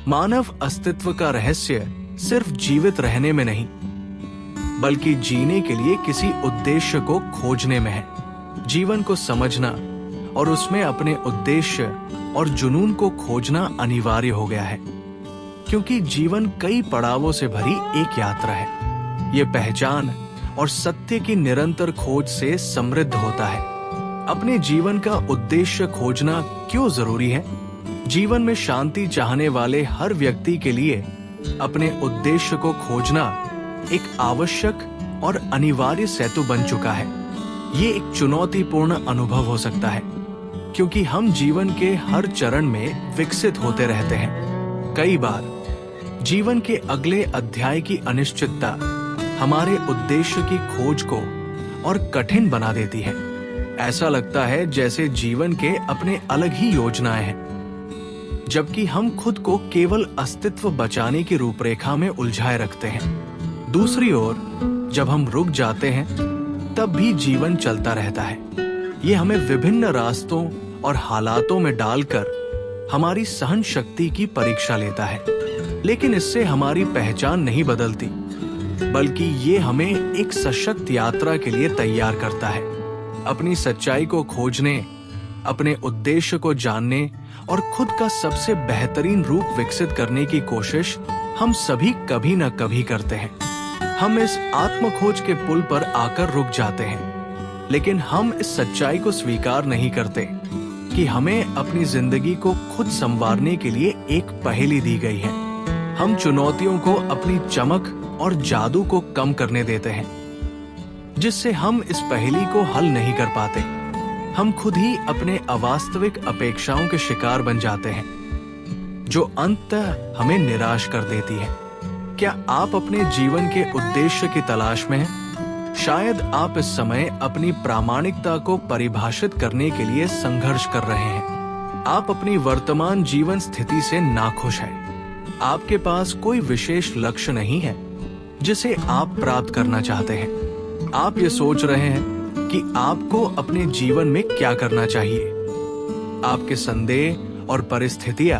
मानव अस्तित्व का रहस्य सिर्फ जीवित रहने में नहीं, बल्कि जीने के लिए किसी उद्देश्य को खोजने में है। जीवन को समझना और उसमें अपने उद्देश्य और जुनून को खोजना अनिवार्य हो गया है, क्योंकि जीवन कई पड़ावों से भरी एक यात्रा है। ये पहचान और सत्य की निरंतर खोज से समृद्ध होता है। अपने जीवन का उद्देश्य खोजना क्यों जरूरी है? जीवन में शांति चाहने वाले हर व्यक्ति के लिए अपने उद्देश्य को खोजना एक आवश्यक और अनिवार्य सेतु बन चुका है। ये एक चुनौतीपूर्ण अनुभव हो सकता है, क्योंकि हम जीवन के हर चरण में विकसित होते रहते हैं। कई बार जीवन के अगले अध्याय की अनिश्चितता हमारे उद्देश्य की खोज को और कठिन बना देती है। ऐसा लगता है जैसे जीवन के अपने अलग ही योजनाएं हैं, जबकि हम खुद को केवल अस्तित्व बचाने की रूपरेखा में उलझाए रखते हैं। दूसरी ओर जब हम रुक जाते हैं, तब भी जीवन चलता रहता है। ये हमें विभिन्न रास्तों और हालातों में डालकर हमारी सहन शक्ति की परीक्षा लेता है, लेकिन इससे हमारी पहचान नहीं बदलती, बल्कि ये हमें एक सशक्त यात्रा के लिए तैयार करता है। अपनी सच्चाई को खोजने, अपने उद्देश्य को जानने और खुद का सबसे बेहतरीन रूप विकसित करने की कोशिश हम सभी कभी न कभी करते हैं। हम इस आत्मखोज के पुल पर आकर रुक जाते हैं, लेकिन हम इस सच्चाई को स्वीकार नहीं करते कि हमें अपनी जिंदगी को खुद संवारने के लिए एक पहेली दी गई है। हम चुनौतियों को अपनी चमक और जादू को कम करने देते हैं, जिससे हम इस पहेली को हल नहीं कर पाते। हम खुद ही अपने अवास्तविक अपेक्षाओं के शिकार बन जाते हैं, जो अंततः हमें निराश कर देती है। क्या आप अपने जीवन के उद्देश्य की तलाश में हैं? शायद आप इस समय अपनी प्रामाणिकता को परिभाषित करने के लिए संघर्ष कर रहे हैं। आप अपनी वर्तमान जीवन स्थिति से नाखुश हैं। आपके पास कोई विशेष लक्ष्य नहीं है जिसे आप प्राप्त करना चाहते हैं। आप ये सोच रहे हैं कि आपको अपने जीवन में क्या करना चाहिए। आपके संदेह और परिस्थितियां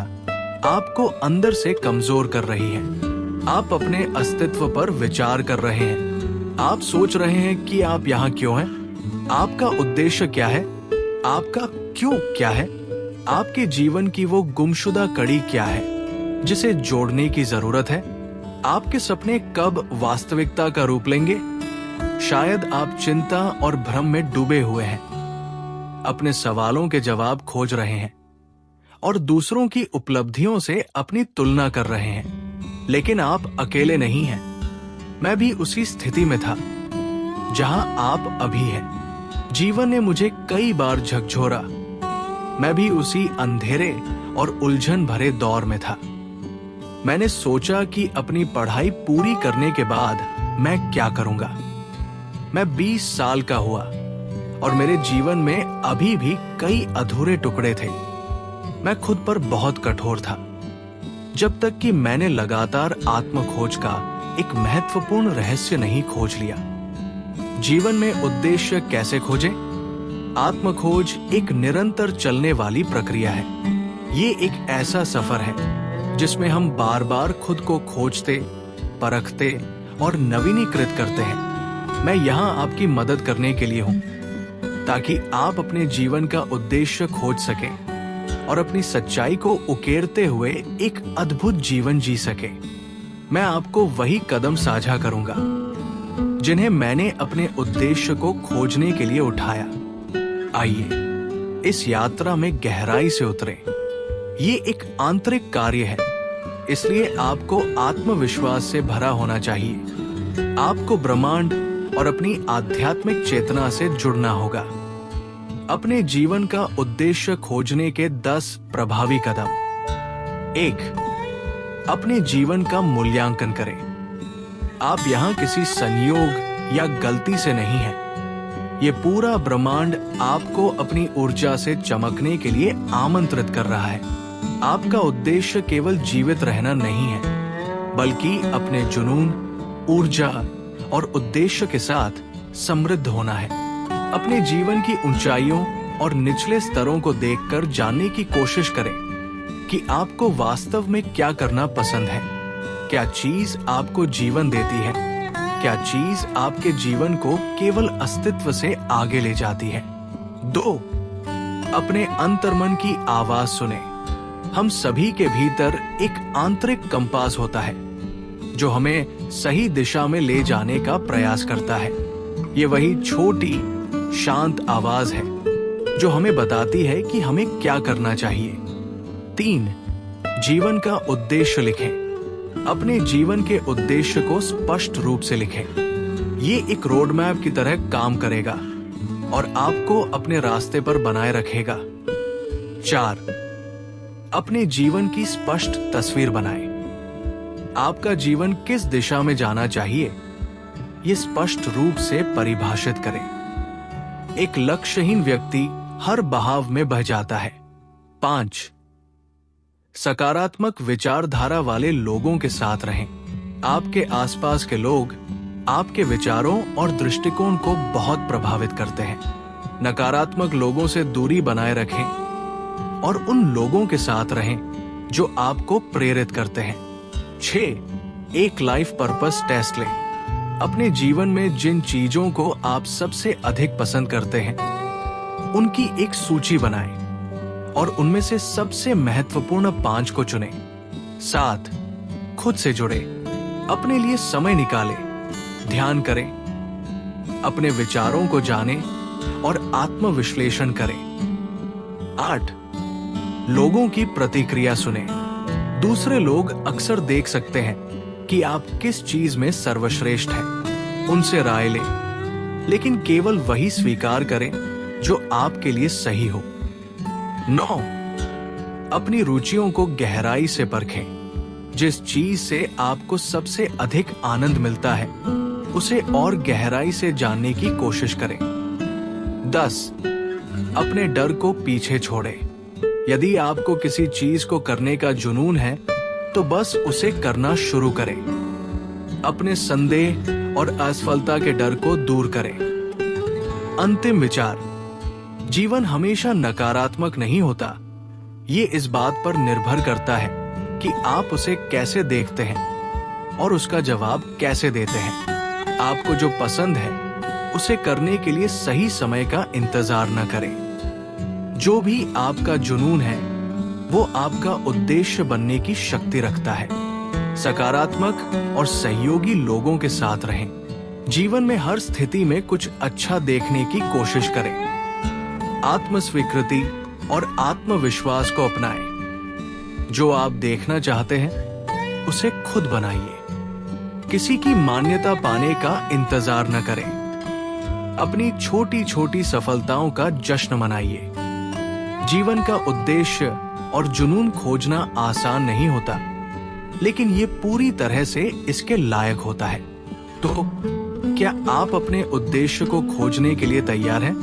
आपको अंदर से कमजोर कर रही हैं। आप अपने अस्तित्व पर विचार कर रहे हैं। आप सोच रहे हैं कि आप यहाँ क्यों हैं? आपका उद्देश्य क्या है? आपका क्यों क्या है? आपके जीवन की वो गुमशुदा कड़ी क्या है जिसे जोड़ने की जरूरत है? आपके सपने कब वास्तविकता का रूप लेंगे? शायद आप चिंता और भ्रम में डूबे हुए हैं, अपने सवालों के जवाब खोज रहे हैं और दूसरों की उपलब्धियों से अपनी तुलना कर रहे हैं। लेकिन आप अकेले नहीं हैं। मैं भी उसी स्थिति में था जहां आप अभी हैं। जीवन ने मुझे कई बार झकझोरा। मैं भी उसी अंधेरे और उलझन भरे दौर में था। मैंने सोचा कि अपनी पढ़ाई पूरी करने के बाद मैं क्या करूंगा। मैं 20 साल का हुआ और मेरे जीवन में अभी भी कई अधूरे टुकड़े थे। मैं खुद पर बहुत कठोर था, जब तक कि मैंने लगातार आत्मखोज का एक महत्वपूर्ण रहस्य नहीं खोज लिया। जीवन में उद्देश्य कैसे खोजें? आत्मखोज एक निरंतर चलने वाली प्रक्रिया है। ये एक ऐसा सफर है जिसमें हम बार बार खुद को खोजते, परखते और नवीनीकृत करते हैं। मैं यहाँ आपकी मदद करने के लिए हूँ, ताकि आप अपने जीवन का उद्देश्य खोज सकें और अपनी सच्चाई को उकेरते हुए एक अद्भुत जीवन जी सकें। मैं आपको वही कदम साझा करूंगा जिन्हें मैंने अपने उद्देश्य को खोजने के लिए उठाया। आइए इस यात्रा में गहराई से उतरें। ये एक आंतरिक कार्य है, इसलिए आपको आत्मविश्वास से भरा होना चाहिए। आपको ब्रह्मांड और अपनी आध्यात्मिक चेतना से जुड़ना होगा। अपने जीवन का उद्देश्य खोजने के 10 प्रभावी कदम। 1. अपने जीवन का मूल्यांकन करें। आप यहाँ किसी संयोग या गलती से नहीं हैं। ये पूरा ब्रह्मांड आपको अपनी ऊर्जा से चमकने के लिए आमंत्रित कर रहा है। आपका उद्देश्य केवल जीवित रहना नहीं है, बल्कि अपने जुनून, ऊर्जा और उद्देश्य के साथ समृद्ध होना है। अपने जीवन की ऊंचाइयों और निचले स्तरों को देखकर जानने की कोशिश करें। कि आपको वास्तव में क्या करना पसंद है। क्या चीज आपको जीवन देती है? क्या चीज आपके जीवन को केवल अस्तित्व से आगे ले जाती है? 2. अपने अंतर्मन की आवाज सुने। हम सभी के भीतर एक आंतरिक कंपास होता है जो हमें सही दिशा में ले जाने का प्रयास करता है। ये वही छोटी शांत आवाज है जो हमें बताती है कि हमें क्या करना चाहिए। 3. जीवन का उद्देश्य लिखें। अपने जीवन के उद्देश्य को स्पष्ट रूप से लिखें। ये एक रोड मैप की तरह काम करेगा और आपको अपने रास्ते पर बनाए रखेगा। 4. अपने जीवन की स्पष्ट तस्वीर बनाएं। आपका जीवन किस दिशा में जाना चाहिए, ये स्पष्ट रूप से परिभाषित करें। एक लक्ष्यहीन व्यक्ति हर बहाव में बह जाता है। 5. सकारात्मक विचारधारा वाले लोगों के साथ रहें। आपके आसपास के लोग आपके विचारों और दृष्टिकोण को बहुत प्रभावित करते हैं। नकारात्मक लोगों से दूरी बनाए रखें और उन लोगों के साथ रहें जो आपको प्रेरित करते हैं। 6. एक लाइफ पर्पस टेस्ट लें। अपने जीवन में जिन चीजों को आप सबसे अधिक पसंद करते हैं, उनकी एक सूची बनाएं और उनमें से सबसे महत्वपूर्ण 5 को चुनें। 7. खुद से जुड़े। अपने लिए समय निकालें, ध्यान करें, अपने विचारों को जानें और आत्मविश्लेषण करें। 8. लोगों की प्रतिक्रिया सुनें। दूसरे लोग अक्सर देख सकते हैं कि आप किस चीज में सर्वश्रेष्ठ हैं। उनसे राय लें, लेकिन केवल वही स्वीकार करें जो आपके लिए सही हो। 9. अपनी रुचियों को गहराई से परखें। जिस चीज से आपको सबसे अधिक आनंद मिलता है, उसे और गहराई से जानने की कोशिश करें। 10. अपने डर को पीछे छोड़ें। यदि आपको किसी चीज को करने का जुनून है, तो बस उसे करना शुरू करें। अपने संदेह और असफलता के डर को दूर करें। अंतिम विचार: जीवन हमेशा नकारात्मक नहीं होता। ये इस बात पर निर्भर करता है कि आप उसे कैसे देखते हैं और उसका जवाब कैसे देते हैं। आपको जो पसंद है, उसे करने के लिए सही समय का इंतजार न करें। जो भी आपका जुनून है, वो आपका उद्देश्य बनने की शक्ति रखता है। सकारात्मक और सहयोगी लोगों के साथ रहें। जीवन में हर स्थिति में कुछ अच्छा देखने की कोशिश करें। आत्मस्वीकृति और आत्मविश्वास को अपनाएं। जो आप देखना चाहते हैं, उसे खुद बनाइए। किसी की मान्यता पाने का इंतजार न करें। अपनी छोटी छोटी सफलताओं का जश्न मनाइए। जीवन का उद्देश्य और जुनून खोजना आसान नहीं होता, लेकिन ये पूरी तरह से इसके लायक होता है। तो क्या आप अपने उद्देश्य को खोजने के लिए तैयार हैं?